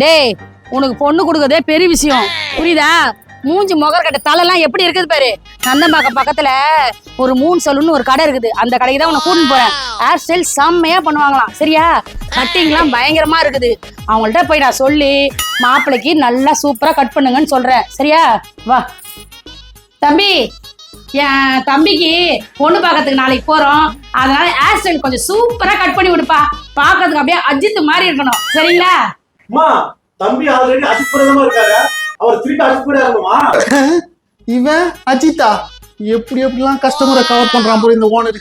டேய் உனக்கு பொண்ணு கொடுக்கறதே பெரிய விஷயம் புரியுதா? மூஞ்சி முகர் கட்ட தலைலாம் எப்படி இருக்குது பாரு. நந்தம்பாக்கம் பக்கத்துல ஒரு 3 சலூன் ஒரு கடை இருக்குது. அந்த கடைக்கு தான் உன்னை கூட்டிட்டு போறேன். ஹேர் ஸ்டைல் செம்மையா பண்ணுவாங்களாம். சரியா? கட்டிங்லாம் பயங்கரமா இருக்குது. அவங்கள்ட்ட போய் நான் சொல்லி மாப்பிள்ளைக்கு நல்லா சூப்பரா கட் பண்ணுங்கன்னு சொல்றேன். சரியா? வா தம்பி, என் தம்பிக்கு பொண்ணு பார்க்கறதுக்கு நாளைக்கு போறோம். அதனால ஹேர் ஸ்டைல் கொஞ்சம் சூப்பரா கட் பண்ணி விடுப்பா. பார்க்கறதுக்கு அப்படியே அஜித் மாதிரி இருக்கணும். சரிங்களா? தம்பி ஆல்ரெடி அஜித் பிரதமா இருக்காரு. அவர் திருப்பி அஜித் கூட இருக்கணுமா? இவன் அஜித்தா எப்படிலாம் கஸ்டமரை கவர் பண்றான் போல இந்த ஓனர்.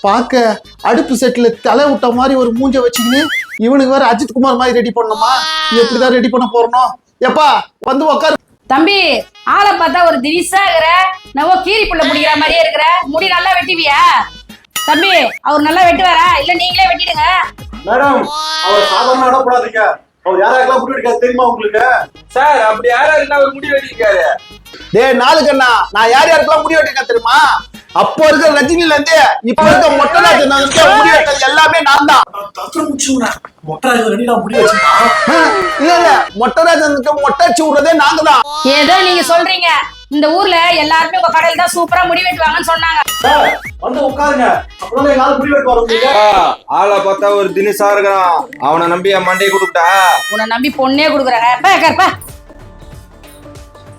பார்க்க அடுப்பு செட்ல தலை விட்ட மாதிரி ஒரு மூஞ்ச வச்சுக்கின்னு இவனுக்கு வேற அஜித் குமார் மாதிரி ரெடி பண்ணணுமா? எப்படிதான் ரெடி பண்ண போறணும்? எப்பா வந்து உட்காரு. தம்பி ஆளை பார்த்தா ஒரு திரிசா இருக்கிற, நவோ கீரி புள்ள முடிக்கிற மாதிரியே இருக்கிற. முடி நல்லா வெட்டிவியா தம்பி? அவர் நல்லா வெட்டுவாரா இல்ல நீங்களே வெட்டிடுங்க? மேடம் அவர் சாதாரண அடப்படாதீங்க. அவர் யாரெல்லாம் முடி வெட்டிக்காது தெரியுமா உங்களுக்கு? சார் அப்படி யாரெல்லாம் அவர் முடி வெட்டிருக்காரு? டேய் நாளுக்கண்ணா, நான் யாருக்கெல்லாம் முடி வெட்டிருக்கேன் தெரியுமா? அப்போ இருக்கிற ரஜினில இருந்து இப்ப இருக்க மொட்டராஜன் முடி வெட்டது எல்லாமே நான் தான். இல்ல மொட்டராஜனுக்கு மொட்டாச்சு விடுறதே நாங்க தான். ஏதோ நீங்க சொல்றீங்க. இந்த ஊர்ல எல்லாருமே உங்க கடையில தான் சூப்பரா முடி வெட்டுவாங்கன்னு சொன்னாங்க. வந்து உட்காருங்க. அப்பதான் எங்க ஆள் முடி வெட்டு வரும். ஆளை பார்த்தா ஒரு தினிசா இருக்கான். அவனை நம்பி என் மண்டையை கொடுத்தா உன்னை நம்பி பொண்ணே கொடுக்குறாங்க.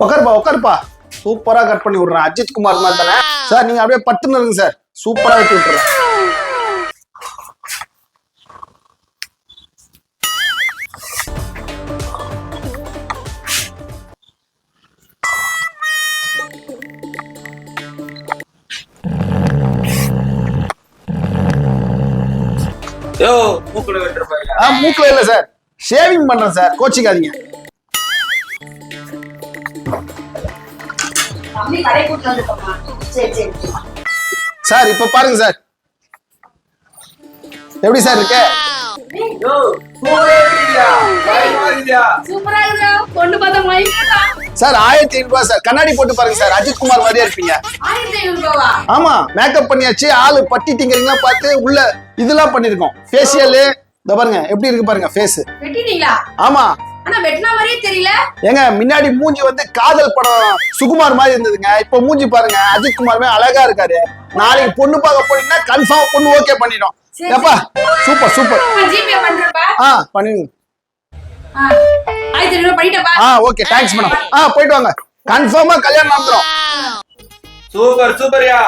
உட்காருப்பா. சூப்பரா கட் பண்ணி விடுறேன். அஜித் குமார் மாதிரி தானே சார்? நீங்க அப்படியே பட்டுன்னு இருங்க சார். சூப்பரா வெட்டி விட்டுறேன். மூக்குல வெட்டுறப்பாங்க. மூக்குல இல்ல சார், ஷேவிங் பண்றேன் சார். கோச்சிக்காதீங்க. சார் இப்ப பாருங்க சார், எப்படி சார் இருக்கு? சார் 1500 ரூபாய் சார். கண்ணாடி போட்டு பாருங்க சார், அஜித் குமார் மாதிரியா இருப்பீங்க. ஆமா, மேக்கப் பண்ணியாச்சு. ஆளு பட்டி டிங்கரிங்லா பார்த்து உள்ள இதெல்லாம் பண்ணிருக்கோம். ஃபேஷியல் இத பாருங்க எப்படி இருக்கு பாருங்க. ஃபேஸ் வெட்டிட்டீங்களா? ஆமா. ஆனா வெட்டின மாதிரியே தெரியல. ஏங்க முன்னாடி மூஞ்சி வந்து காதல் படம் சுகுமார் மாதிரி இருந்ததுங்க. இப்ப மூஞ்சி பாருங்க அஜித் குமார் மாதிரி அழகா இருக்காரு. நாளைக்கு பொண்ணு பார்க்க போனீங்கன்னா கன்ஃபார்ம் பொண்ணு ஓகே பண்ணிடும். ஏப்பா சூப்பர் சூப்பர். ஜிபே பண்றப்பா. பண்ணுங்க. 1500 ரூபாய் பண்ணிட்டப்பா. Okay thanks madam. போயிட்டு வாங்க. கன்ஃபார்மா கல்யாணம் நடந்துரும். சூப்பர் சூப்பர்யா.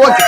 ஓகே.